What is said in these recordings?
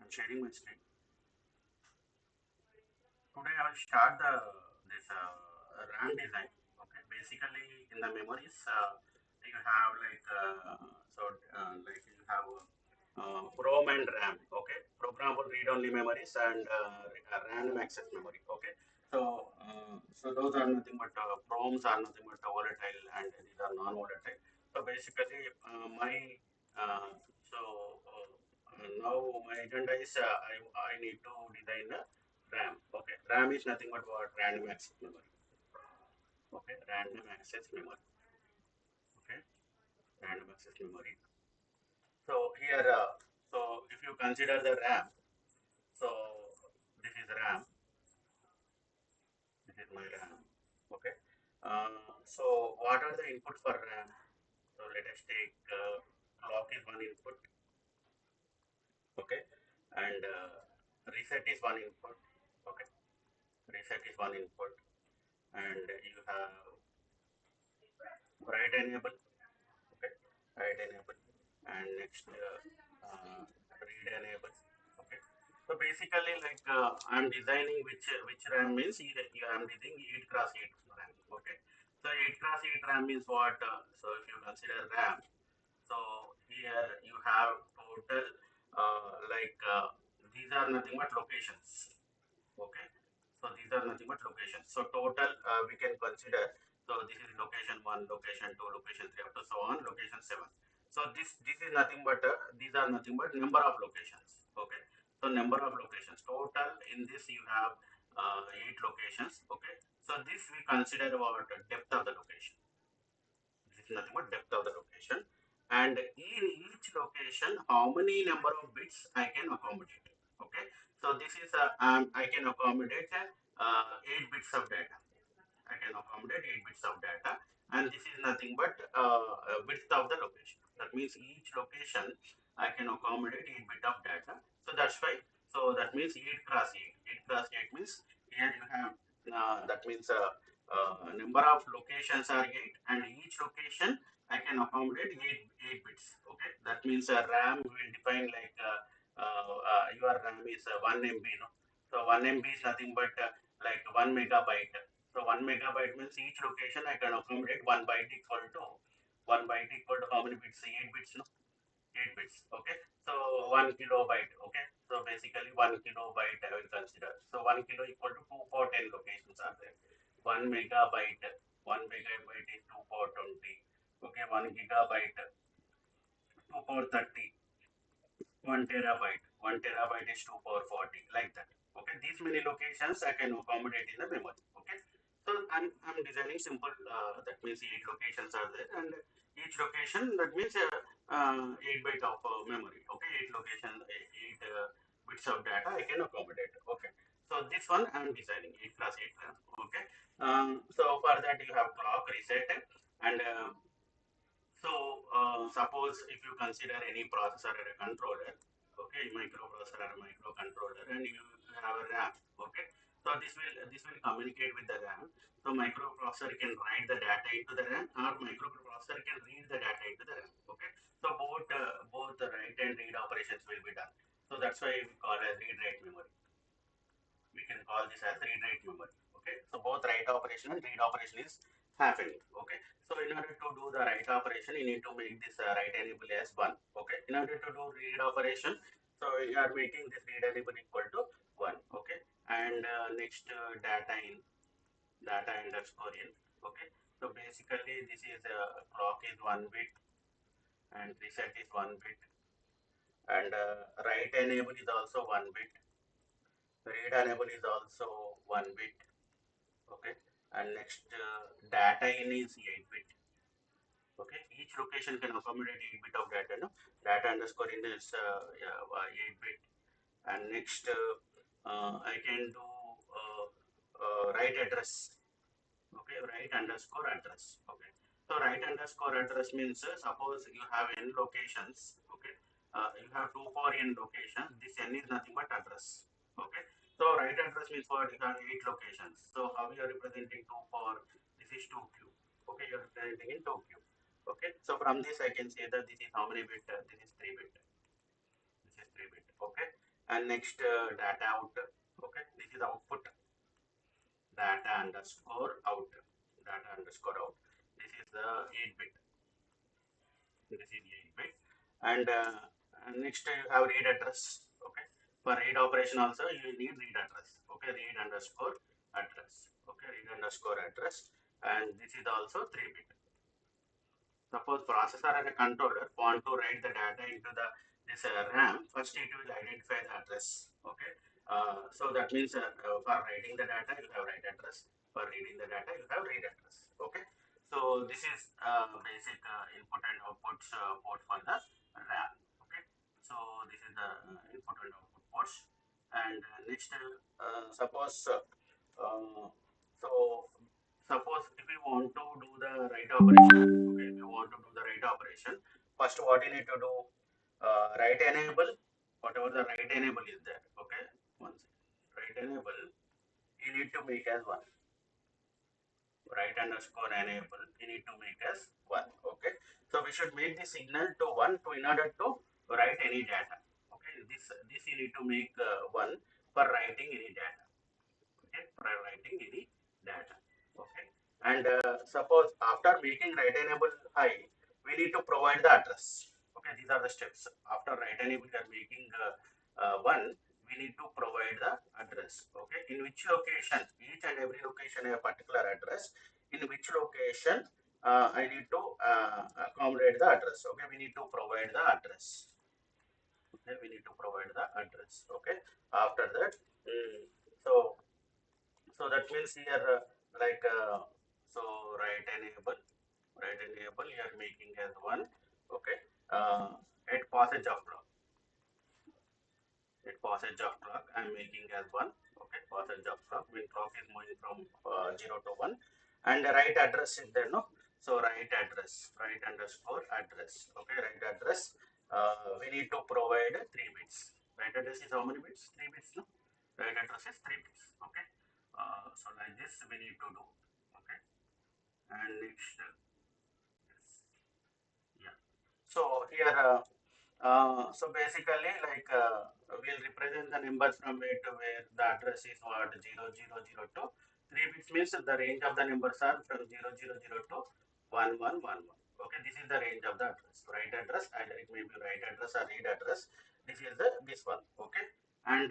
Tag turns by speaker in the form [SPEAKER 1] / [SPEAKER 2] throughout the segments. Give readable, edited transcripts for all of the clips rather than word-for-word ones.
[SPEAKER 1] I'm sharing my screen. Today I will start this RAM design. Okay, basically in the memories you have like you have PROM and RAM. Okay, programmable read-only memories and random access memory. Okay, so those are nothing but PROMs are nothing but volatile and these are non-volatile. So basically uh, so now my agenda is I need to design a RAM. Okay, RAM is nothing but what random access memory. Okay, random access memory. Okay, random access memory. So here, so if you consider the RAM, so this is RAM. This is my RAM. Okay. So what are the inputs for RAM? So let us take clock is one input. Okay, and reset is one input. Okay, reset is one input, and you have write enable. Okay, write enable, and next read enable. Okay, so basically like I'm designing which RAM means I'm designing 8 cross 8 RAM. Okay, so 8 cross 8 RAM means what? So if you consider RAM, so here you have total these are nothing but locations. Okay, so these are nothing but locations. So total we can consider. So this is location one, location two, location three, up to so on, location seven. So this is nothing but these are nothing but number of locations. Okay, so number of locations total in this you have 8 locations. Okay, so this we consider about depth of the location. This is nothing but depth of the location, and in each location how many number of bits I can accommodate. Okay, so this is I can accommodate 8 bits of data. I can accommodate 8 bits of data, and this is nothing but width of the location. That means each location I can accommodate 8 bit of data. So that's why. So that means 8 cross 8. 8 cross 8 means here you have that means number of locations are 8, and each location I can accommodate 8 bits. Okay, that means RAM will define like your RAM is 1 MB. No? So 1 MB is nothing but like 1 megabyte. So 1 megabyte means each location I can accommodate 1 byte equal to 1 byte equal to how many bits? 8 bits, no? 8 bits. Okay. So 1 kilobyte. Okay. So basically 1 kilobyte I will consider. So 1 kilo equal to 2 power 10 locations are there. 1 megabyte. 1 megabyte is 2 power 20. Okay. 1 gigabyte. 2 power 30. 1 terabyte. 1 terabyte is 2 power 40. Like that. Okay. These many locations I can accommodate in the memory. Okay. So I'm designing simple. That means 8 locations are there, and each location that means 8 byte of memory. Okay, 8 location, 8 bits of data I can accommodate. Okay, so this one I'm designing 8 plus 8 RAM. Okay, so for that you have clock reset, and suppose if you consider any processor or a controller, okay, microprocessor or microcontroller, and you have a RAM, okay. So this will communicate with the RAM. So microprocessor can write the data into the RAM, or microprocessor can read the data into the RAM. Okay. So both the write and read operations will be done. So that's why we call as read write memory. We can call this as read write memory. Okay, so both write operation and read operation is happening. Okay, so in order to do the write operation you need to make this write enable as 1. Okay, in order to do read operation, so you are making this read enable equal to 1. Okay, and next data underscore in. Okay, so basically this is clock is 1 bit, and reset is 1 bit, and write enable is also 1 bit, read enable is also 1 bit. Okay, and next data in is 8 bit. Okay, each location can accommodate 8 bit of data. No, data underscore in is 8 bit, and next I can do write address. Okay, write underscore address. Okay, so write underscore address means suppose you have n locations. Okay, you have 2 for n locations. This n is nothing but address. Okay, so write address means what? You have 8 locations. So how you are representing 2 for? This is 2q. Okay, you are representing in 2q. Okay, so from this I can say that this is how many bit? This is 3 bit. This is 3 bit. Okay, and next data out. Okay, this is output, data underscore out, data underscore out. This is the 8 bit. This is 8 bit, and next you have read address. Okay, for read operation also you need read address. Okay, read underscore address. Okay, read underscore address, and this is also 3 bit. Suppose processor and a controller want to write the data into the this RAM, first it will identify the address. Okay, so that means for writing the data you have write address, for reading the data you have read address. Okay, so this is basic input and outputs port for the RAM. Okay, so this is the input and output ports, and next suppose so suppose if we want to do the write operation. Okay, if you want to do the write operation, first what you need to do, write enable, whatever the write enable is there. Okay, once write enable you need to make as one, write underscore enable you need to make as one. Okay, so we should make the signal to one to in order to write any data. Okay, this you need to make one for writing any data. Okay, for writing any data. Okay, and suppose after making write enable high, we need to provide the address. Okay, these are the steps. After write enable we are making one, we need to provide the address. Okay, in which location, each and every location a particular address, in which location I need to accommodate the address. Okay, we need to provide the address. Okay, we need to provide the address. Okay, after that, so so that means here like so write enable you are making as one. Okay, at passage of clock, at passage of clock I'm making as one. Okay, passage of clock when clock is moving from 0 to 1, and the right address is there, no? So right address, right underscore address. Okay, right address, we need to provide 3 bits. Right address is how many bits? 3 bits, no? Right address is 3 bits. Okay, so like this we need to do. Okay, and next yes. Yeah, so here so basically like we'll represent the numbers from where to where. The address is what, 0002. 3 bits means the range of the numbers are from 0002 to 1111. Okay, this is the range of the address. Right address, either it may be right address or read address. This is the this one. Okay, and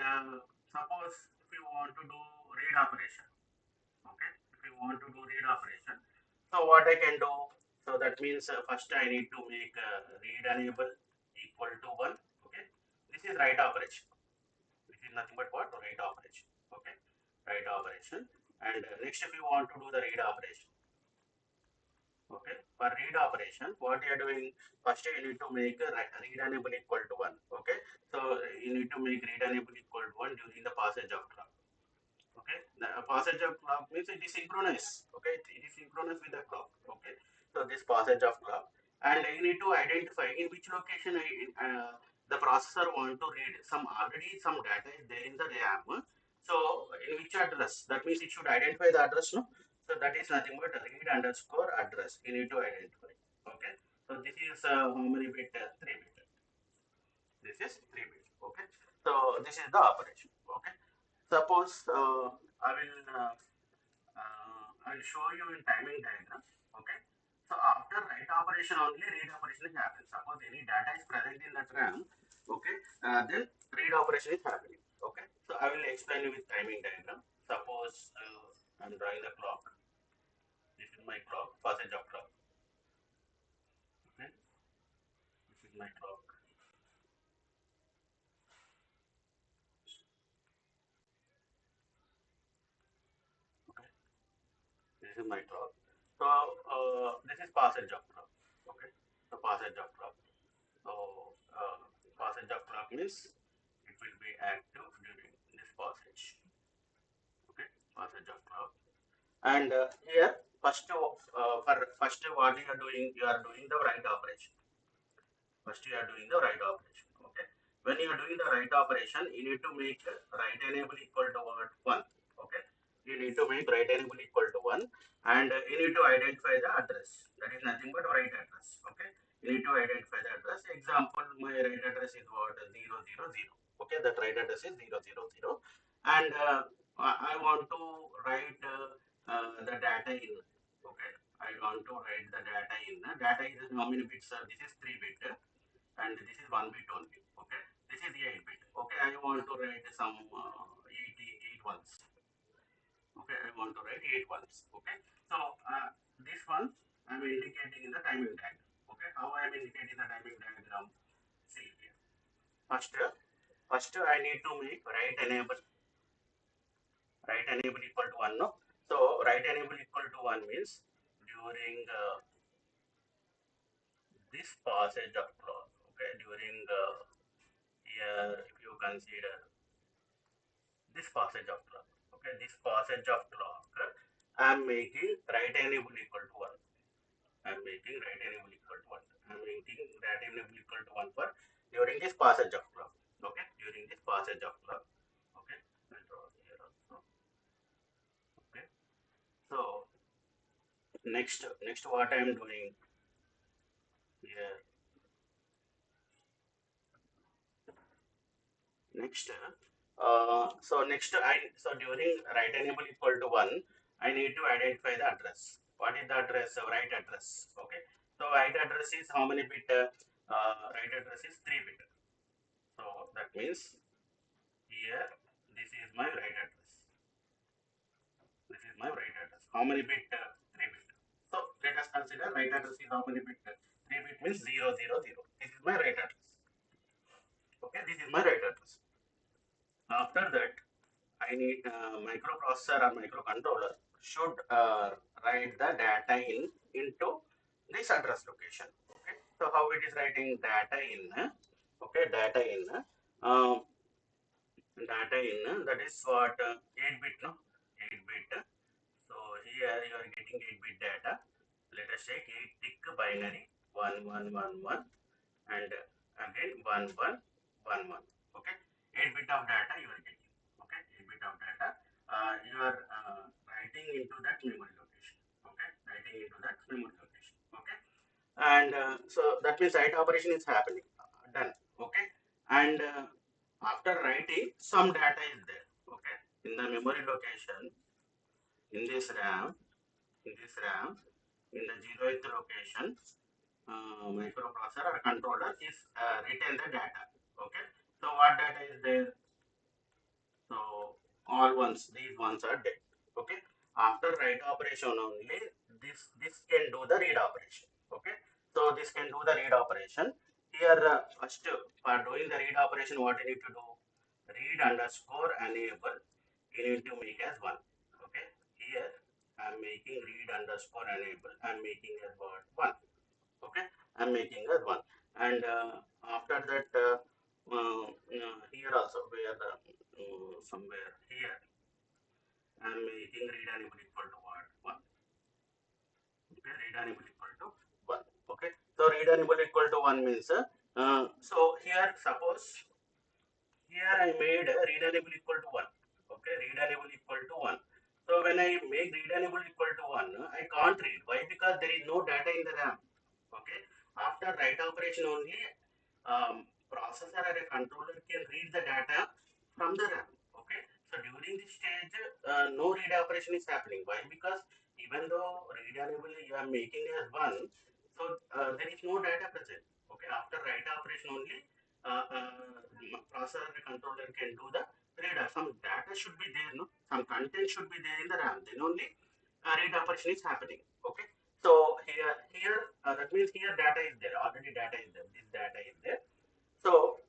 [SPEAKER 1] suppose if you want to do read operation. Okay, if you want to do read operation, so what I can do, so that means first I need to make read enable equal to 1. Okay, this is write operation. This is nothing but what, write operation. Okay, write operation, and next if you want to do the read operation. Okay, for read operation what you are doing, first you need to make read enable equal to 1. Okay, so you need to make read enable equal to 1 during the passage of clock. Okay, the passage of clock means it is synchronous. Okay, it is synchronous with the clock. Okay, so this passage of clock, and you need to identify in which location the processor want to read. Some already some data is there in the RAM. So in which address, that means it should identify the address, no? So that is nothing but read underscore address you need to identify. Okay, so this is how many bit, 3 bit. This is 3 bit. Okay, so this is the operation. Okay, suppose I will show you in timing diagram. Okay, so after write operation only read operation is happening. Suppose any data is present in that RAM. Okay, then read operation is happening. Okay, so I will explain you with timing diagram. Suppose I'm drawing the clock. This is my clock, passage of clock. Okay, this is my clock. Okay, this is my clock. So this is passage of clock. Okay, so passage of clock. So passage of clock means it will be active during this passage. Okay, passage of clock. And here for first what you are doing the write operation. First you are doing the write operation. Okay, when you are doing the write operation, you need to make write enable equal to what, 1. Okay, you need to make write enable equal to 1, and you need to identify the address. That is nothing but write address. Okay, You need to identify the address. Example, my right address is what? 000. Okay, that right address is 000. And I want to write the data in. Okay, I want to write the data in. Data is how many bits? This is 3 bit and this is 1 bit only. Okay, this is 8 bit. Okay, I want to write some 8 ones. Okay, I want to write 8 ones. Okay, so this one I'm indicating in the timing diagram. Okay, how I am indicating the timing diagram? See here. First I need to make write enable equal to 1. No, so write enable equal to 1 means during this passage of clock. Okay, during here if you consider this passage of clock. Okay, this passage of clock, I'm making write enable equal to 1. I'm making right enable equal to 1. I'm making right enable equal to 1 for during this passage of clock. Okay, during this passage of clock. Okay, I'll draw here also. Okay, so next what I am doing here. Next, so during right enable equal to 1, I need to identify the address. What is the address? Right address. Okay, so right address is how many bit? Right address is 3 bit. So that means here this is my right address. This is my right address. How many bit? 3 bit. So let us consider right address is how many bit? 3 bit means 000. This is my right address. Okay, this is my right address. After that, I need microprocessor or microcontroller should write the data in into this address location. Okay, so how it is writing data in? Okay, um, data in that is what 8 bit, no, 8 bit. So here you are getting 8 bit data. Let us take 8 tick binary 1111 and again 1111. Okay, 8 bit of data you are getting. Okay, 8 bit of data you are writing into that memory location. Okay, writing into that memory location. Okay, and so that means write operation is happening. Done. Okay, and after writing some data is there. Okay, in the memory location in this RAM, in this RAM, in the 0th location, microprocessor or controller is retain the data. Okay, so what data is there? So all ones, these ones are dead. Okay, after write operation only this can do the read operation. Okay, so this can do the read operation. Here first for doing the read operation, what you need to do? Read underscore enable. You need to make as 1. Okay, here I'm making read underscore enable. I'm making as what 1. Okay, I'm making as 1, and after that here also where somewhere here I'm making read enable equal to what 1. Okay, read enable equal to 1. Okay, so read enable equal to 1 means so here suppose here I made read enable equal to 1. Okay, read enable equal to 1. So when I make read enable equal to 1, I can't read. Why? Because there is no data in the RAM. Okay, after write operation only processor or a controller can read the data from the RAM. Okay, so during this stage no read operation is happening. Why? Because even though read enable you are making as 1, so there is no data present. Okay, after write operation only processor and controller can do the read. Some data should be there, no, some content should be there in the RAM, then only read operation is happening. Okay, so here that means here data is there, already data is there, this data is there. So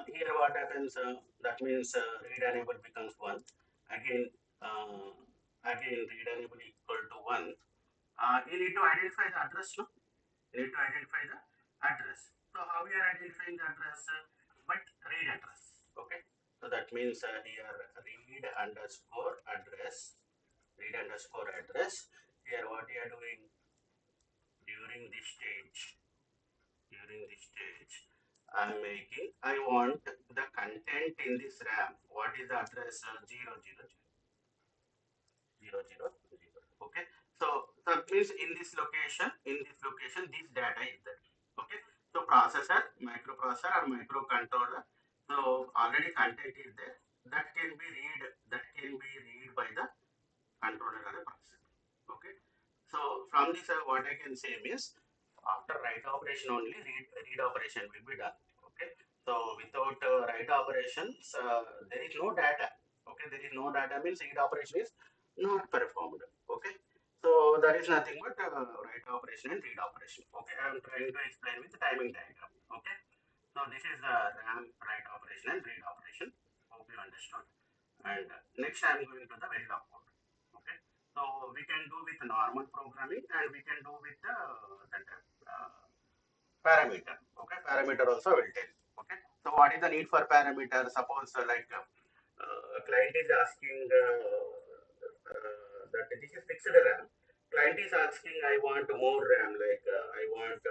[SPEAKER 1] here what happens, that means read enable becomes 1. Again uh, again read enable equal to 1. You need to identify the address, no, you need to identify the address. So how we are identifying the address? But read address. Okay, so that means here read underscore address, read underscore address. Here what we are doing during this stage, during this stage I'm making, I want the content in this RAM. What is the address? 000. Okay, so So it means in this location, this data is there. Okay. So processor, microprocessor or microcontroller. So already content is there. That can be read. That can be read by the controller or a processor. Okay. So from this, what I can say is after write operation only read operation will be done. Okay. So without write operations, there is no data. Okay. There is no data means read operation is not performed. Okay. So that is nothing but write operation and read operation. Okay. I am trying to explain with the timing diagram. Okay. So this is the RAM write operation and read operation. Hope you understood. And next I am going to the Verilog code. Okay. So we can do with normal programming and we can do with that parameter. Okay. Parameter also will tell. Okay. So what is the need for parameter? Suppose a client is asking that this is fixed RAM. Client is asking, I want more RAM, like I want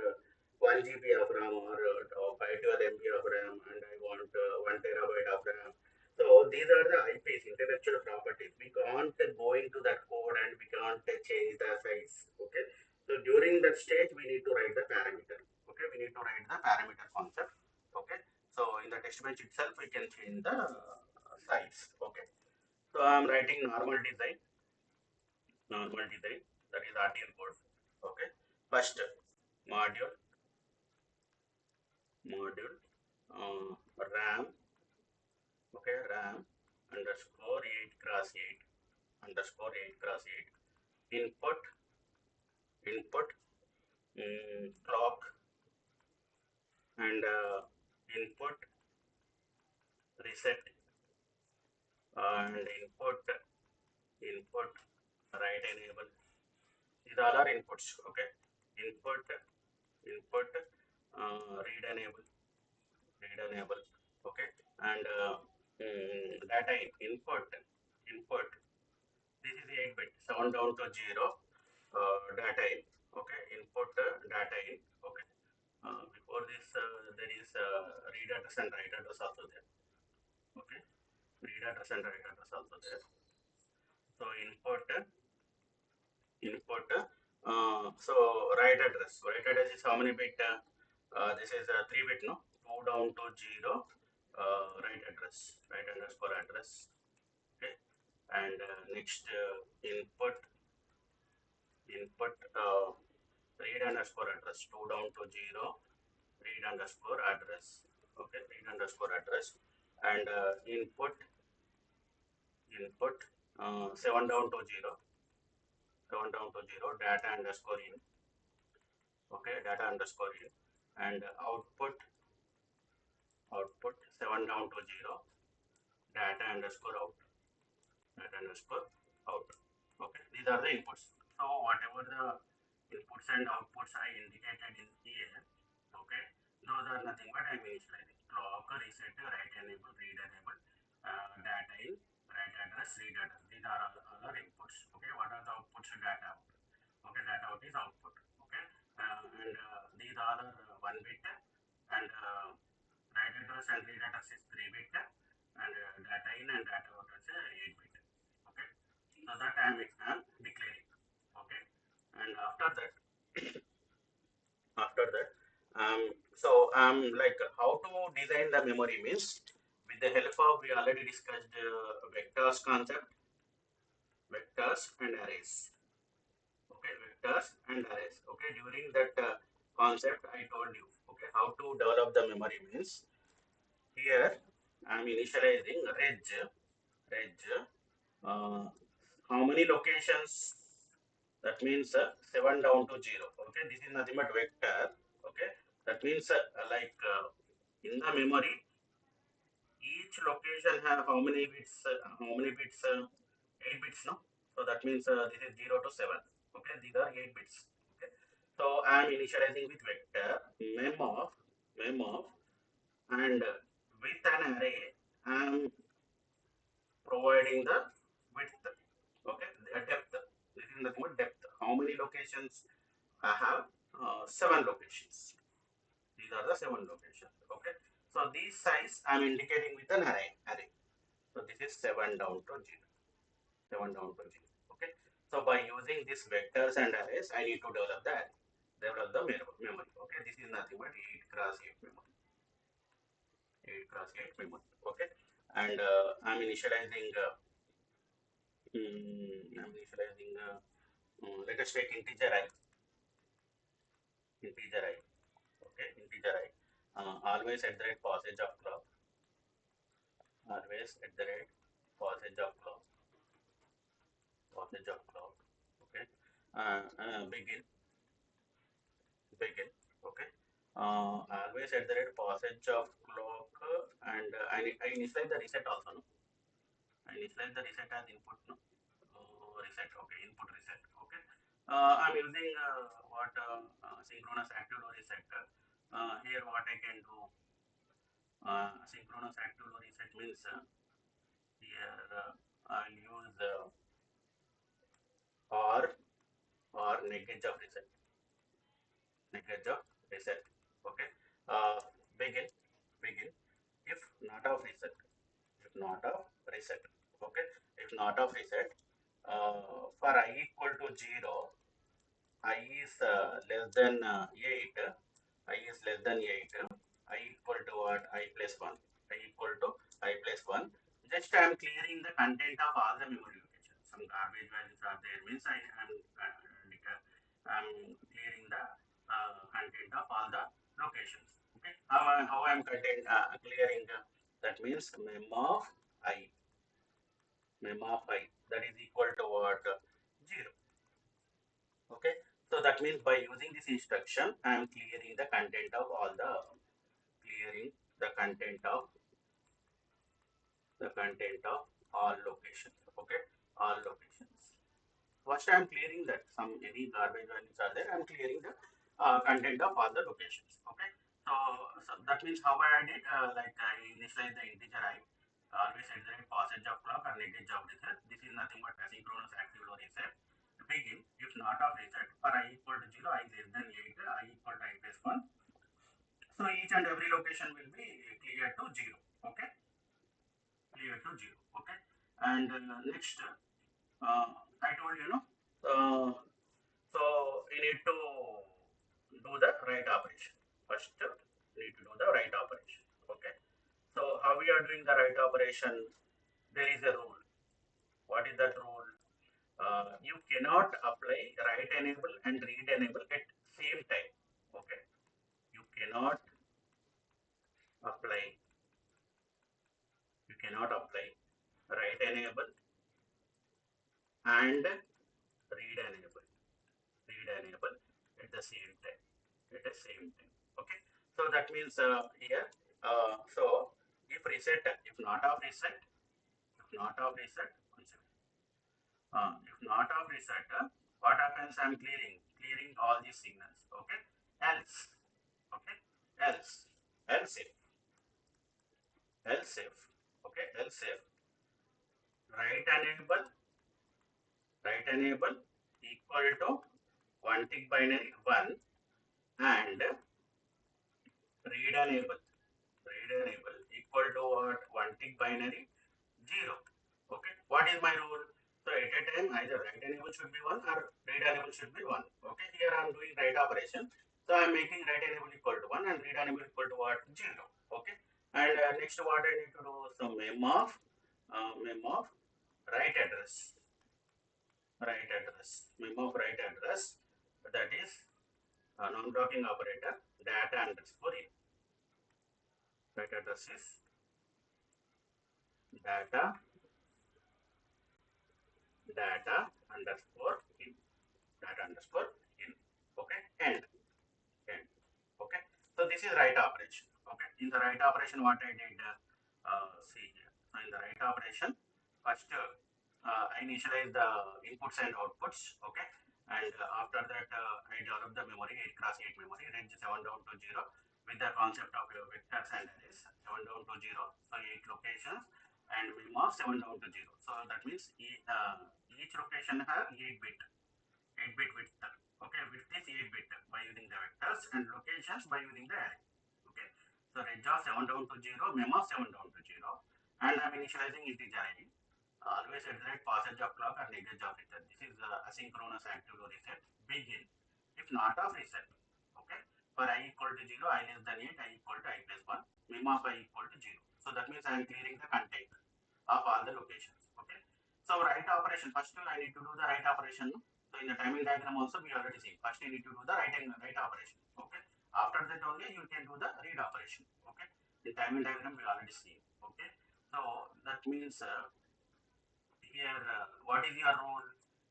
[SPEAKER 1] 1 GB of RAM or 512 MB of RAM, and I want 1 terabyte of RAM. So these are the IPs, intellectual properties. We can't go into that code and we can't change the size. Okay. So during that stage, we need to write the parameter. Okay. We need to write the parameter concept. Okay. So in the test bench itself, we can change the size. Okay. So I'm writing normal design, that is RTL code. Okay. First module, module, RAM, okay, RAM underscore 8 cross 8 underscore 8 cross 8. Input, clock, and input reset, and input write enable. These all are inputs. Okay. Input read enable. Okay. And data input, this is 8 bit 7 down to 0, data in. Okay. Input data in. Okay. Before this there is read address and write address also there. Okay. Read address and write address also there. So input so write address is how many bit? This is 3 bit, no? 2 down to 0, write underscore address. Okay. And next input read underscore address, 2 down to 0, read underscore address. Okay. Read underscore address. And input 7 down to 0, data underscore in. Okay. Data underscore in. And output 7 down to 0, data underscore out. Okay. These are the inputs. So whatever the inputs and outputs I indicated in here, okay, those are nothing but I'm initializing. Clock, reset, write enable, read enable, data in, write address, read address. These are all our inputs. Okay. What are the outputs? Data out. Okay. Data out is output. Okay. And these are 1 bit, and write address and read address is 3 bit, and data in and data out is 8 bit. Okay. So that I am declaring. Okay. And after that so like how to design the memory means with the help of, we already discussed vectors concept, vectors and arrays. Okay. Vectors and arrays. Okay. During that concept I told you, okay, how to develop the memory means here I am initializing reg uh, how many locations? That means 7 down to 0. Okay. This is nothing but vector. Okay. That means in the memory, each location have how many bits? 8 bits, no? So that means this is 0 to 7. Okay. These are 8 bits. Okay. So I am initializing with vector mem of and with an array I am providing the width. Okay. Depth. This is nothing but depth. How many locations? I have 7 locations. These are the 7 locations. Okay. So these size I am indicating with an array. So this is 7 down to 0. 7 down to 0. Okay. So by using these vectors and arrays, I need to develop the memory. Okay, this is nothing but 8 cross 8 memory. 8 cross 8 memory. Okay, and I'm initializing. I'm initializing. Let us take integer I. Integer I. Okay, integer I. Always at the rate passage of clock. Always at the rate passage of clock. Passage of clock. Okay. Begin. Begin. Okay. Always at the rate passage of clock, and I initialize the reset also. No? I initialize the reset as input. No? Reset. Okay. Input reset. Okay. I'm using what synchronous active low reset. Here, what I can do. Synchronous active low reset means here I'll use or negate of reset. Negate of reset. Okay. Uh, begin. Begin. If not of reset. If not of reset. Okay. If not of reset. For I equal to 0, I is less than 8, I is less than 8, I equal to what? I plus 1. I equal to I plus 1. Just I am clearing the content of all the memory locations. Some garbage values are there, means I'm clearing the content of all the locations. Okay. How I am content clearing? That means mem of I, that is equal to what? 0. Okay, so that means by using this instruction I am clearing the content of clearing the content of all locations. Okay, all locations. First I am clearing that some any garbage values are there, I am clearing the content of all the locations. Okay, so that means how I did, like I initialize the integer I, always at the passage of clock or negate of reset. This is nothing but asynchronous active low reset. Begin if not of reset for I equal to 0, I less than 8, I equal to I plus 1. So each and every location will be clear to 0. Okay, clear to 0. Okay, and next, I told you, no. Uh, so you need to do the right operation. First, you need to do the right operation. Okay. So how we are doing the right operation? There is a rule. What is that rule? You cannot apply write enable and read enable at same time. Okay. You cannot apply. You cannot apply write enable and read enable. Read enable at the same time. At the same time. Okay. So that means here. So if reset, if not of reset, if not of reset, if not of reset, what happens? I'm clearing all these signals. Okay. Else, okay. Else if, else if, okay. Else if write enable, write enable equal to quantic binary 1 and read enable, read enable equal to what? Quantic binary 0. Okay. What is my rule? So at a time either write enable should be 1 or read enable should be 1. Okay. Here I am doing write operation. So I am making write enable equal to 1 and read enable equal to what? 0. Okay. And next what I need to do? So mem of write address. Write address. Mem of write address. That is non-blocking operator data underscore in. Write address is data underscore in. Data underscore in. Okay. End. Okay. So this is write operation. Okay. In the write operation, what I did, see here. So in the write operation, first I initialize the inputs and outputs. Okay. And after that, I develop the memory 8 cross 8 memory, range 7 down to 0 with the concept of vectors and arrays 7 down to 0. So 8 locations and mem 7 down to 0. So that means each location has 8-bit width. Okay, width is 8-bit by using the vectors and locations by using the array. Okay, so range of 7 down to 0, mem of 7 down to 0, and I'm initializing integer I. always at the rate passage of clock and negate of reset. This is asynchronous active reset. Begin. If not of reset. Okay. For I equal to 0, I less than 8, I equal to I plus 1. Mem of I equal to 0. So that means I am clearing the content of all the locations. Okay. So write operation. First I need to do the write operation. So in the timing diagram also we already see. First you need to do the write operation. Okay. After that only you can do the read operation. Okay. The timing diagram we already see. Okay. So that means here what is your rule?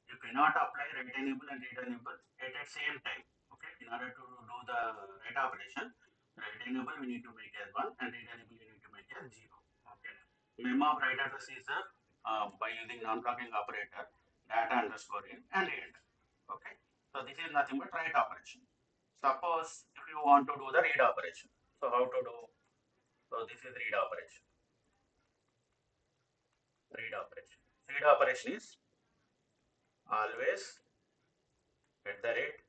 [SPEAKER 1] You cannot apply write enable and read enable at the same time. Okay. In order to do the write operation, write enable we need to make as 1 and read enable we need to make as 0. Okay. Mem of write address is by using non-blocking operator data underscore in and end. Okay. So this is nothing but write operation. Suppose if you want to do the read operation. So how to do? So this is read operation. Read operation. Read operation is always at the rate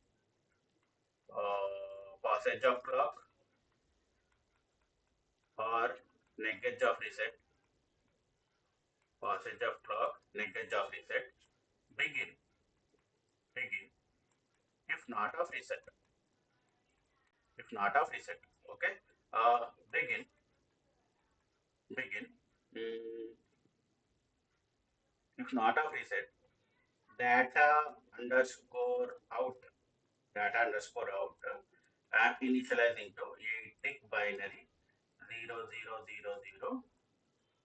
[SPEAKER 1] passage of clock or negate of reset. Passage of clock, negate of reset. Begin. Begin. If not of reset. If not of reset. Okay. Begin. Begin. Mm, if not of reset. Data underscore out. Data underscore out. I'm initializing to a tick binary 0000,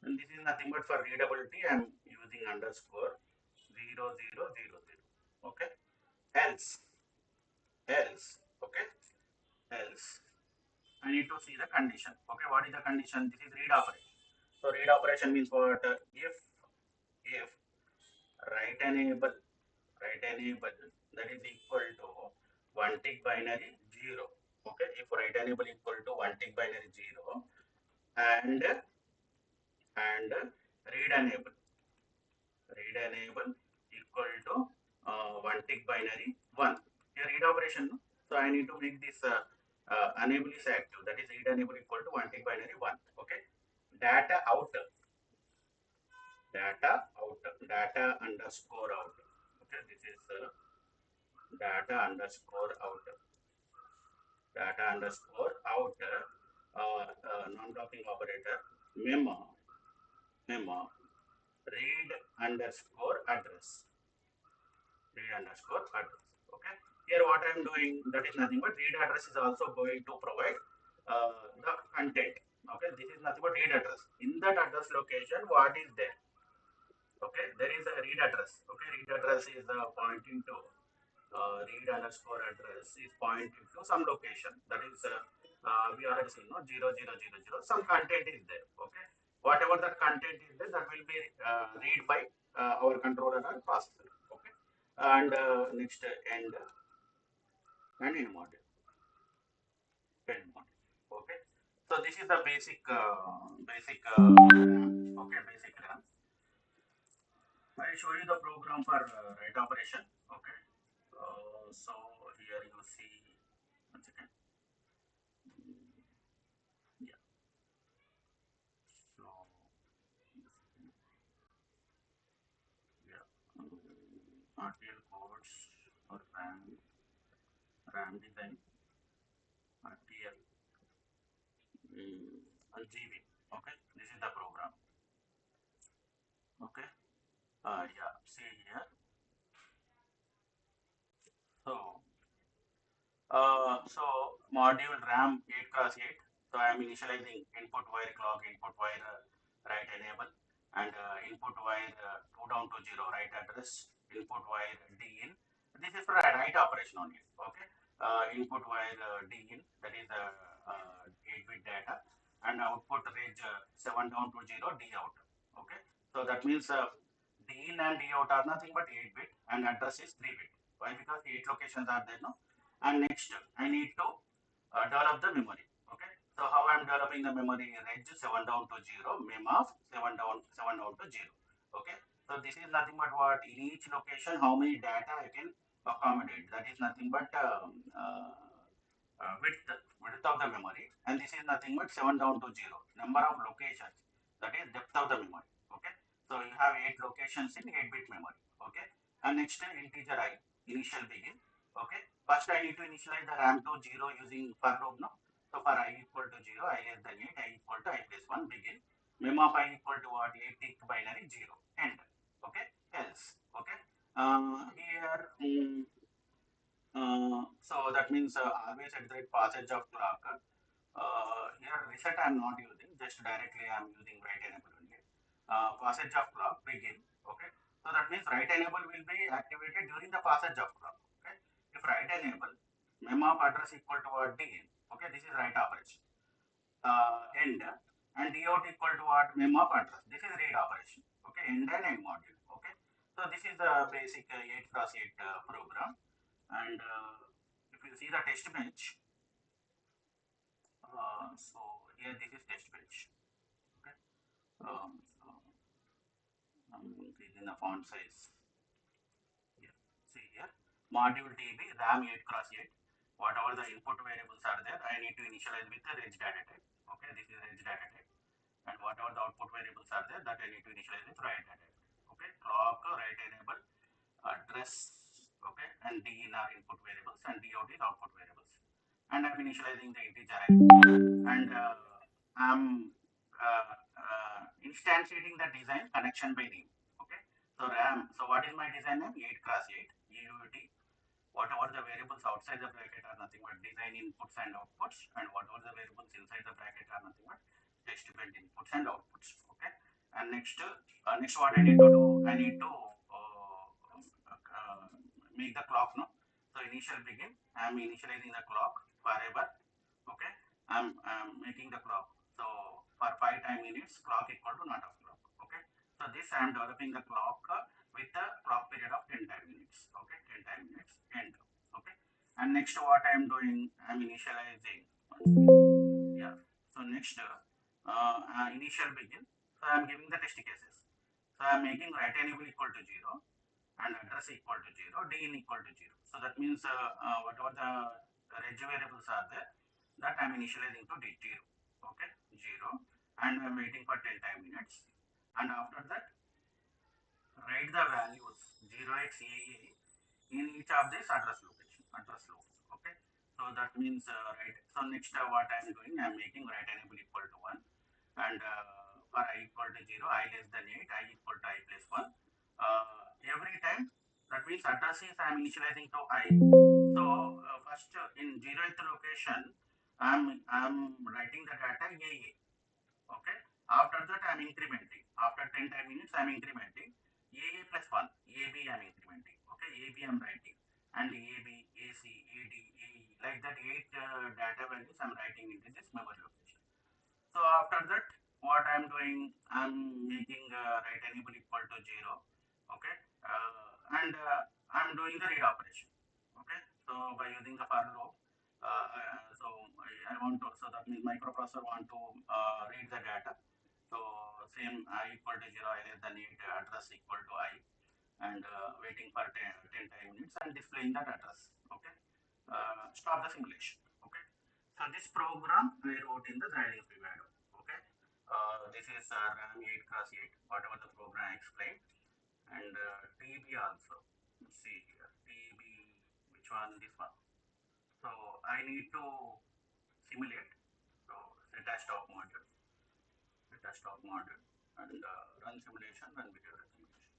[SPEAKER 1] and this is nothing but for readability. I'm using underscore 0000. Okay. Else. Else. Okay. Else. I need to see the condition. Okay. What is the condition? This is read operation. So read operation means what? If write enable that is equal to one tick binary 0. Okay. If write enable equal to one tick binary 0 and read enable equal to one tick binary 1. Here read operation. No? So I need to make this enable is active. That is read enable equal to one tick binary 1. Okay. Data out. Data underscore out. Okay. This is data underscore out. Data underscore out. Non-blocking operator. Memo. Read underscore address. Read underscore address. Okay. Here what I am doing, that is nothing but read address is also going to provide the content. Okay. This is nothing but read address. In that address location, what is there? Okay. There is a read address. Okay. Read address is pointing to read underscore address is pointing to some location. That is we already seen, no, 0000. Some content is there. Okay. Whatever that content is there, that will be read by our controller or processor. Okay. And next end module. End module. Okay. So this is the basic RAM. Okay, basic RAM. I show you the program for write operation. Okay. So here you see. One second. Yeah. So yeah. RTL codes or RAM design. RTL and GB. Okay. This is the program. Okay. Yeah. See here. So so module RAM 8x8. So I am initializing input wire clock, input wire write enable, and input wire 2 down to 0 write address, input wire D in. This is for a write operation only. Okay. Input wire D in, that is 8-bit data, and output range 7 down to 0 D out. Okay. So that means D in and D out are nothing but 8-bit, and address is 3-bit. Why? Because 8 locations are there, no? And next I need to develop the memory. Okay. So how I am developing the memory? Range 7 down to 0, mem of 7 down to 0. Okay. So this is nothing but what? In each location how many data I can accommodate. That is nothing but width of the memory, and this is nothing but 7 down to 0 number of locations, that is depth of the memory. Okay. So you have 8 locations in 8-bit memory. Okay. And next integer I, initial begin. Okay. First I need to initialize the RAM to 0 using for loop. No. So for I equal to 0, I less than 8, I equal to I plus 1 begin. Mem of I equal to what? 8 tick binary 0. End. Okay. Else. Okay. Here. So that means always at the passage of clock. Here reset I am not using, just directly I am using write enable only. Passage of clock begin. Okay. So that means write enable will be activated during the passage of clock. Okay. If write enable, mem of address equal to what? DN. Okay. This is write operation. End and DOT equal to what? Mem of address. This is read operation. Okay. End and end module. Okay. So this is the basic 8 cross 8 program. And if you see the test bench, so here this is test bench. Okay. So I'm increasing the font size. Here. See here. Module TB RAM 8 cross 8. Whatever the input variables are there, I need to initialize with the reg data type. Okay, this is reg data type. And whatever the output variables are there, that I need to initialize with write data type. Okay, clock, write enable, address, okay, and D in are input variables and DOT is output variables. And I'm initializing the integer and I'm instantiating the design connection by name. Okay, so RAM. So what is my design name? 8 cross 8 EUT. Whatever the variables outside the bracket are nothing but design inputs and outputs, and whatever the variables inside the bracket are nothing but test bed inputs and outputs. Okay, and next what I need to do? I need to make the clock. No, so initial begin. I am initializing the clock forever. Okay, I'm making the clock. So for 5 time units, clock equal to not of clock. Okay, so this I am developing the clock with the clock period of 10 time units. Okay, 10 time units end. Okay, and next what I am doing, I am initializing. Yeah. So next initial begin. So I am giving the test cases. So I am making write enable equal to 0 and address equal to 0, DN equal to 0. So that means whatever the reg variables are there, that I am initializing to 0. Okay, 0, and I am waiting for 10 time minutes. And after that, write the values 0xAA in each of this address location, address loops. Okay, so that means right. So next what I am doing, I am making write enable equal to 1 and for I equal to 0, I less than 8, I equal to I plus 1. Every time, that means address is I am initializing to I. So first in 0th location, I'm writing the data AA. Okay. After that, I'm incrementing. After 10 time minutes, I'm incrementing. AA plus 1. AB I'm incrementing. Okay. AB I'm writing. And AB, AC, AD, AE. Like that 8 data values I'm writing into this memory location. So after that, what I'm doing, I'm making write enable equal to 0. Okay. And I'm doing the read operation. Okay. So by using the for loop, so I want to, so that means microprocessor want to read the data. So same I equal to 0, I less than 8, address equal to I, and waiting for 10 time minutes and displaying that address. Okay. Stop the simulation. Okay. So this program I wrote in the Xylix Vivado. Okay. This is RAM 8 cross 8, whatever the program I explained, and TB also. Let's see here. TB, which one? This one. So I need to simulate. So set as stop module, set as stop module, and run simulation, run behavior simulation.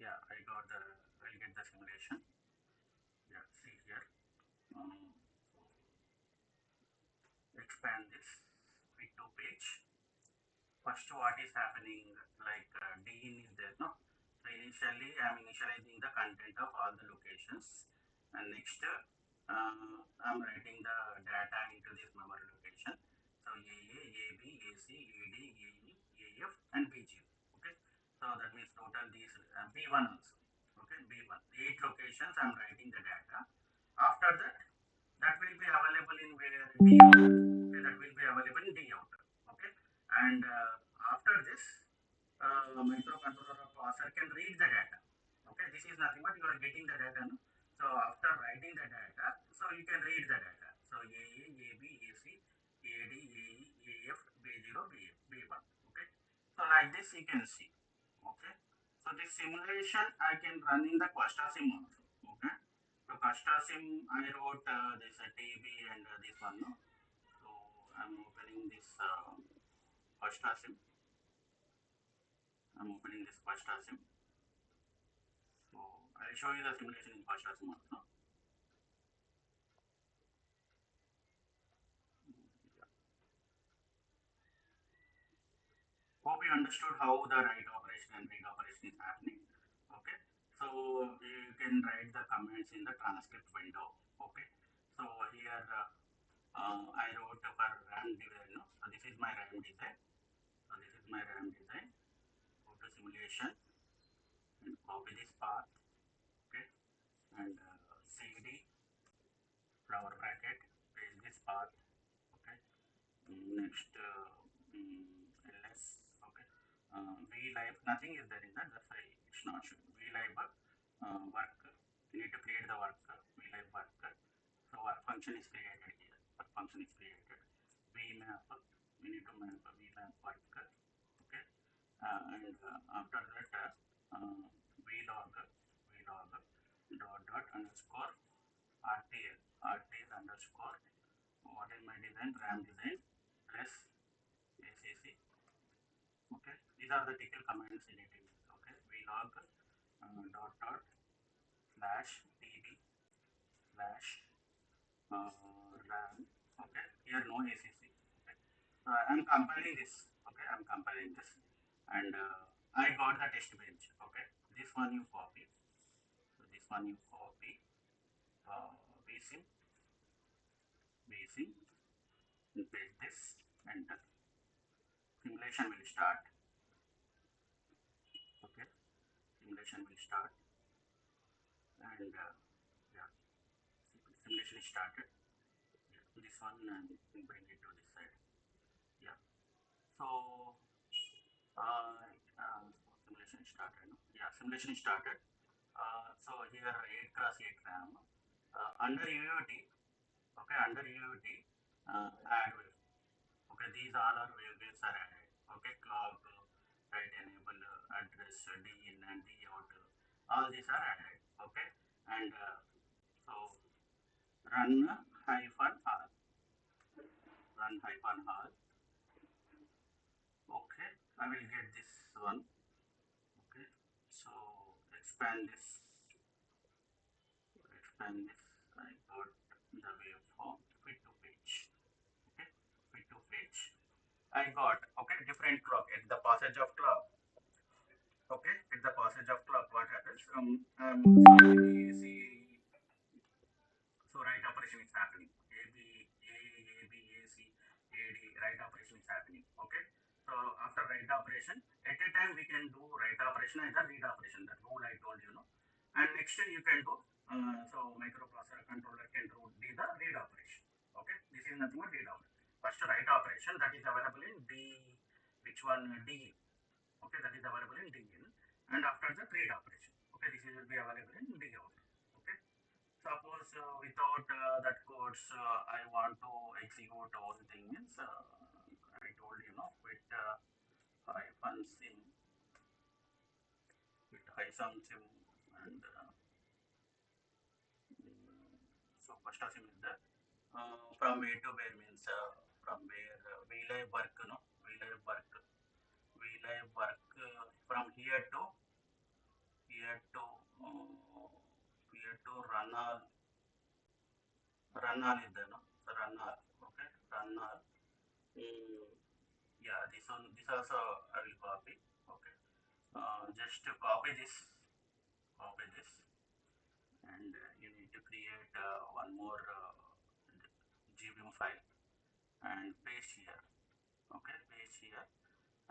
[SPEAKER 1] Yeah, I'll get the simulation. Yeah, see here. So expand this quick to page. First what is happening, like DIN is there, no? So initially I'm initializing the content of all the locations, and next I'm writing the data into this memory location. So AA, AB, AC, AD, AE, AF and BG. Okay, so that means total these B1 also. Okay, B1, 8 locations I'm writing the data. After that, that will be available in where D outer. Okay, that will be available in D outer. Okay, And after this, microcontroller or processor can read the data. Okay, this is nothing but you are getting the data. No? So after writing the data, so you can read the data. So AA, AB, AC, AD, AE, AF, B0, B1. Okay, so like this you can see. Okay, so this simulation I can run in the Quasta sim also. Okay, so Quasta sim I wrote this TB and this one. No? So I'm opening this Quasta sim. I'm opening this Quasta sim. So I'll show you the simulation in Quasta sim also. Hope you understood how the write operation and read operation is happening. Okay, so you can write the comments in the transcript window. Okay, so here I wrote for RAM design. No? So this is my RAM design. So this is my RAM design. Go to simulation and copy this path. Okay, and CD flower bracket paste this path. Okay, next ls. Okay, v live nothing is there in that. That's why it's not showing. V live work. You need to create the work. V live work. So work function is created here. Work function is created. V map. We need to map V map work. Okay, and after that vlog vlog dot underscore RTL RTL underscore what is my design RAM design plus ACC. Okay, these are the tickle commands in it. Okay, vlog dot slash tb slash RAM. Okay, here no ACC. Okay, so I'm compiling this. Okay, I'm compiling this, and I got the test bench. Okay, this one you copy. So this one you copy. Vsim vsim and paste this. Enter. Simulation will start. Okay, simulation will start, and yeah, simulation is started. Yeah, this one and bring it to this side. Yeah, so simulation started. No? Yeah, simulation started. So here 8 cross 8 RAM. Under UUT, okay, under UUT, add wave. Okay, these all are waves are added. Okay, clock, right enable, address, D in and D out, all these are added. Okay, and so run hyphen R, run hyphen R. Okay, I will get this one. Okay, so expand this, expand this. I got the waveform fit to page. Okay, fit to page. I got okay different clock at the passage of clock. Okay, at the passage of clock, what happens? See, so right operation is happening. A, right operation is happening. Okay. So after right operation, at a time we can do right operation and the read operation. That rule I told you, no. And next you can do. So microprocessor controller can do the read operation. Okay. This is nothing but read operation. First write operation that is available in D. Which one D? Okay, that is available in D in. And after the read operation. Okay, this will be available in D out. Okay. Suppose without that codes, I want to execute all things. I told you, no, with hyphen sim, with hyphen sim, and so first sim is that from where to where means from where we live work, no, we live work, we live work from here to here to run all is there, no, so run all, okay, run all. Mm, yeah, this one, this also I will copy. Okay, just to copy this, and you need to create one more gbim file and paste here. Okay, paste here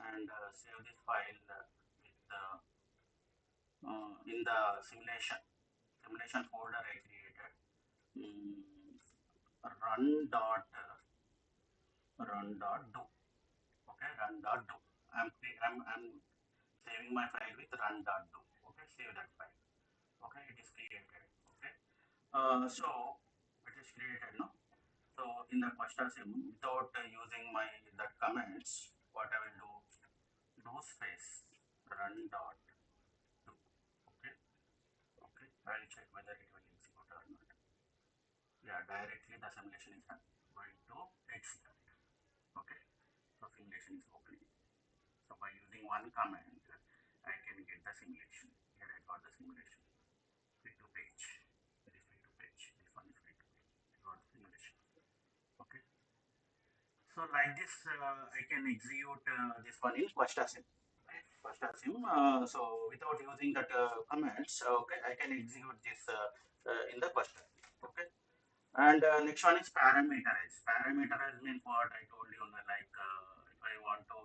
[SPEAKER 1] and save this file with in the simulation folder I created. Run dot do. Okay, run.do. I'm saving my file with run.do. Okay, save that file. Okay, it is created. Okay, so it is created, no? So in the first sim, without using my the comments, what I will do space run dot do. Okay, okay. I will check whether it will execute or not. Yeah, directly the simulation is going to execute. Okay, so simulation is opening. So by using one command, I can get the simulation. Here I got the simulation. Free to page. It is free to page. This one is free to page. I got the simulation. Okay. So like this, I can execute this one in first sim. Okay. First sim. So without using that commands, okay, I can execute this in the first. Okay. And next one is parameterize. Parameterize means what I told you, like if I want to,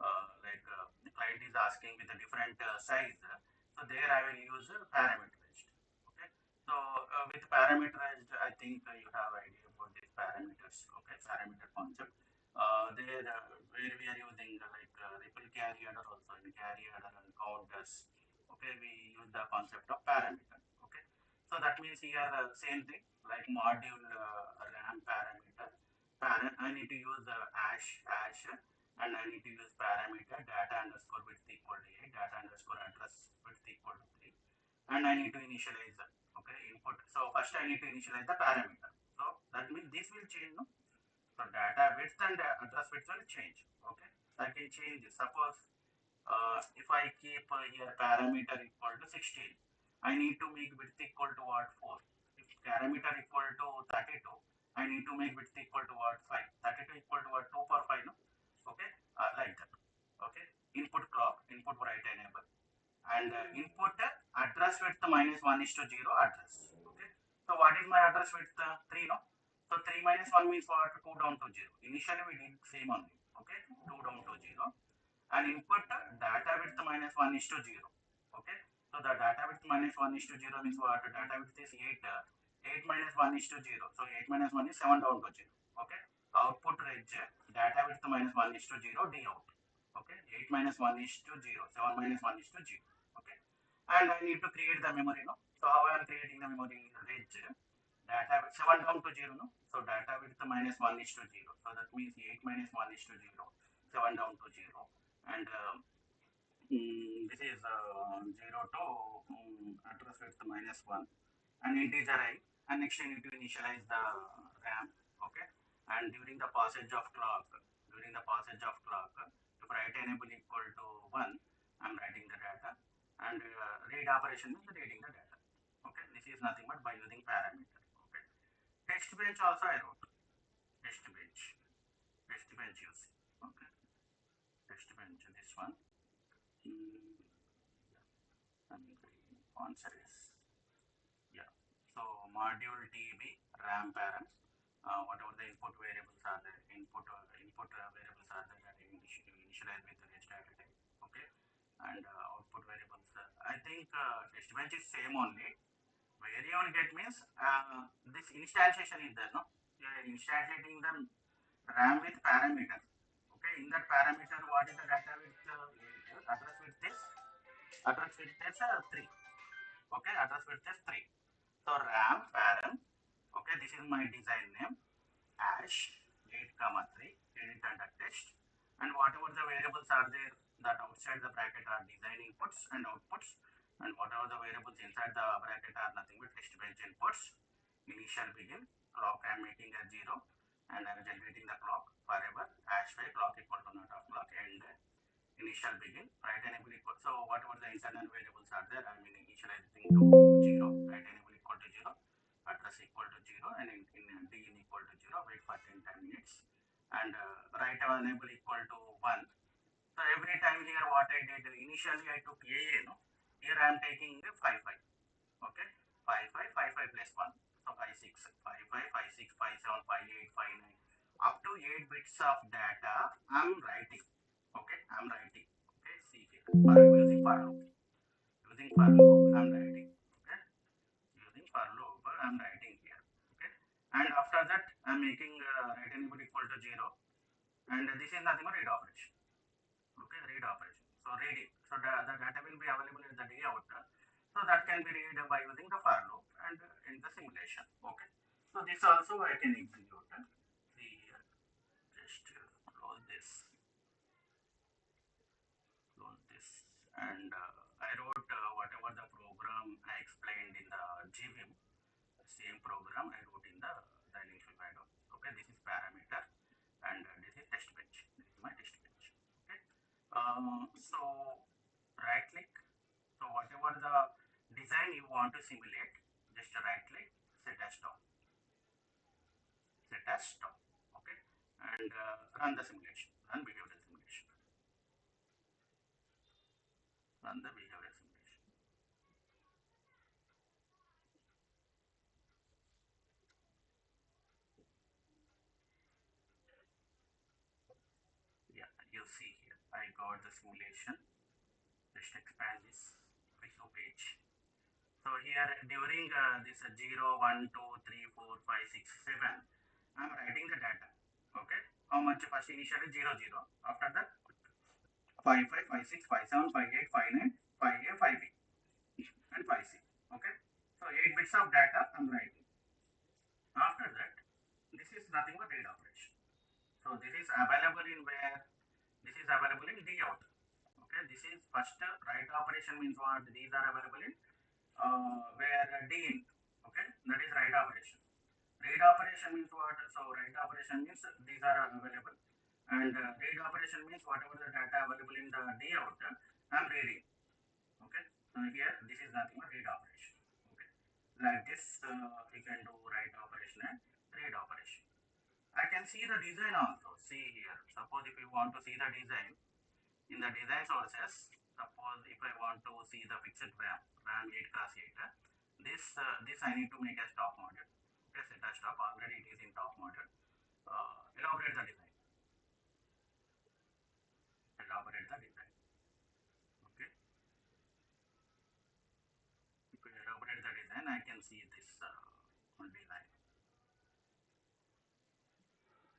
[SPEAKER 1] the client is asking with a different size, so there I will use parameterized. Okay. So with parameterized, I think you have idea about these parameters. Okay, parameter concept. There where we are using ripple carry adder also in carry adder and counters. Okay, we use the concept of parameter. Okay. So that means here same thing like module RAM parameter. I need to use hash and I need to use parameter data underscore width equal to 8, data underscore address width equal to 3, and I need to initialize okay input. So first I need to initialize the parameter. So that means this will change, no? So data width and address width will change. Okay, so I can change this. Suppose if I keep here parameter equal to 16, I need to make width equal to what 4. If parameter equal to 32, I need to make width equal to what 5. 32 equal to what 2 for 5, no? Okay, like that. Okay, input clock, input write enable, and input address width minus 1 is to 0 address. Okay, so what is my address width? 3, no? So 3 minus 1 means what? 2 down to 0. Initially we did same only. Okay, 2 down to 0, and input data width minus 1 is to 0. Okay, so the data width minus 1 is to 0 means what? Data width is 8. 8 minus 1 is to 0. So 8 minus 1 is 7 down to 0. Okay, output reg data width minus 1 is to 0 d out. Okay, 8 minus 1 is to 0. 7 minus 1 is to 0. Okay, and I need to create the memory, no? So how I am creating the memory? Reg data 7 down to 0, no? So data width minus 1 is to 0. So that means 8 minus 1 is to 0. 7 down to 0, and this is 0 to address width minus 1 and integer I, and next I need to initialize the RAM. Okay, and during the passage of clock, if write enable equal to 1, I'm writing the data, and read operation means reading the data. Okay, this is nothing but by using parameter. Okay, text bench also I wrote. text bench text bench use. Okay, text bench, this one. Mm, and font size. Yeah. So module TB RAM param. Whatever the input variables are there, input variables are there that initialize with the reg data type. Okay. And output variables. I think test bench is same only. Where you will get means this instantiation is there, no? You are instantiating the RAM with parameter. Okay. In that parameter, what is the data with address with this? Address with this 3. Okay, address width is 3. So RAM param, okay, this is my design name, hash 8 comma 3, edit under test, and whatever the variables are there that outside the bracket are design inputs and outputs, and whatever the variables inside the bracket are nothing but test bench inputs. Initial begin, clock I am making as 0, and I am generating the clock forever, hash 5 clock equal to not of clock, end initial begin, right enable equal. So whatever the internal variables are there, I mean initializing to 0, right enable equal to 0, address equal to 0, and in d in equal to 0, wait for 10 minutes, and right enable equal to 1. So every time here what I did, initially I took AA, no? Here I am taking 5 5. Okay, 5 5 5 5 plus 1. So 5 6 5 5 5 6 5 7 5 8 5 9 up to 8 bits of data I'm writing. Okay, I'm writing. Okay, see here. For using for loop. Using for loop, I'm writing. Okay, using for loop, I'm writing here. Okay, and after that, I'm making right enable equal to 0. and this is nothing but read operation. Okay, read operation. So reading. So the data will be available in the D outer. So that can be read by using the for loop and in the simulation. Okay. So this also I can execute. See here, just close this, and I wrote whatever the program I explained in the GVM. Same program I wrote in the initial window. Okay, this is parameter and this is test bench. This is my test bench. Okay. So right click. So whatever the design you want to simulate, just right click, set as stop, set as stop. Okay, and run the simulation, run behavioral simulation, run the behavioral simulation. Yeah, you see here, I got the simulation. Just expand this preview page. So here during this 0, 1, 2, 3, 4, 5, 6, 7, I'm writing the data. Okay, how much first initially 0, 0. After that 5, 5, 5, 6, 5, 7, 5, 8, 5, 9, 5A, 5B, and 5C. Okay, so 8 bits of data I'm writing. After that, this is nothing but read operation. So this is available in where? This is available in D out. Okay, this is first write operation means what? These are available in where D in. Okay, that is write operation. Read operation means what? So write operation means these are available, and read operation means whatever the data available in the D out, I'm reading. Okay, so here this is nothing but read operation. Okay, like this you can do write operation and read operation. I can see the design also. See here, suppose if you want to see the design in the design sources, suppose if I want to see the fixed RAM 8 class 8, this I need to make a stop model. Okay, set as stop, already it is in top model. Elaborate the design, elaborate the design. Okay, if you elaborate the design, I can see this design.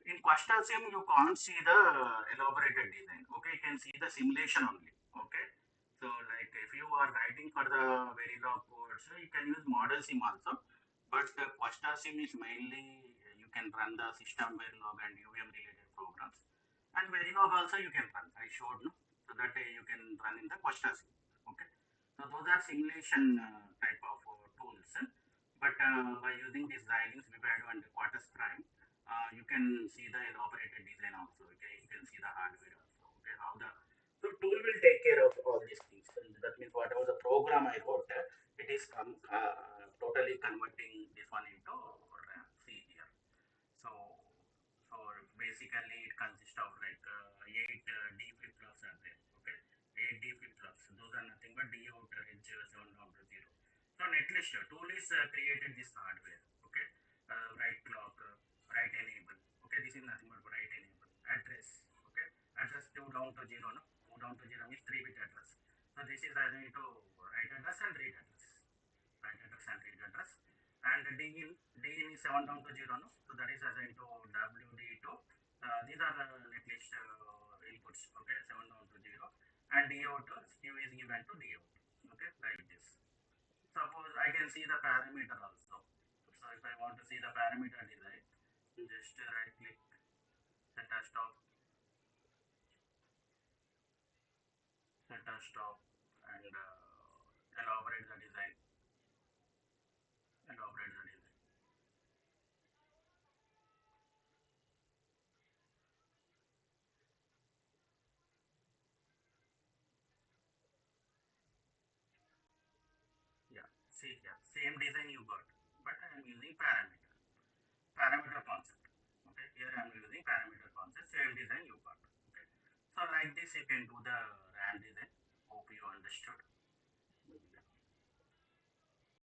[SPEAKER 1] In question sim, you can't see the elaborated design. Okay, you can see the simulation only. Okay, so like if you are writing for the Verilog course, you can use model sim also. But the question sim is mainly you can run the system Verilog and UVM related programs. And Verilog also you can run. I showed no, so that you can run in the question sim. Okay, so those are simulation type of tools. But by using these Xilinx, Vivado and Quartus Prime, you can see the elaborated design also. Okay, you can see the hardware also. Okay, how the so tool will take care of all these things. And that means whatever the program I wrote, it is totally converting this one into RAM. See here. So so basically it consists of like 8 D flip flops are there. Okay, 8 D flip flops. Those are nothing but D outer edge 7 down to 0. So netlist tool is created this hardware. Okay, write clock, write enable. Okay, this is nothing but write enable. Address. Okay, address 2 down to 0. No, 2 down to 0 means 3-bit address. So this is assigned to write address and read address. Write address and read address. And D in is 7 down to 0. No, so that is assigned to WD2. These are the netlist inputs. Okay, 7 down to 0. And D out Q is given to D out. Okay, like this. Suppose I can see the parameter also. So if I want to see the parameter design, just right click, set as stop, set as stop, and elaborate the design, elaborate the design. Yeah, see here, same design you got, but I am using parameter concept. Okay, here I am using parameter concept, same design you got. Okay, so like this you can do the RAM design. Hope you understood.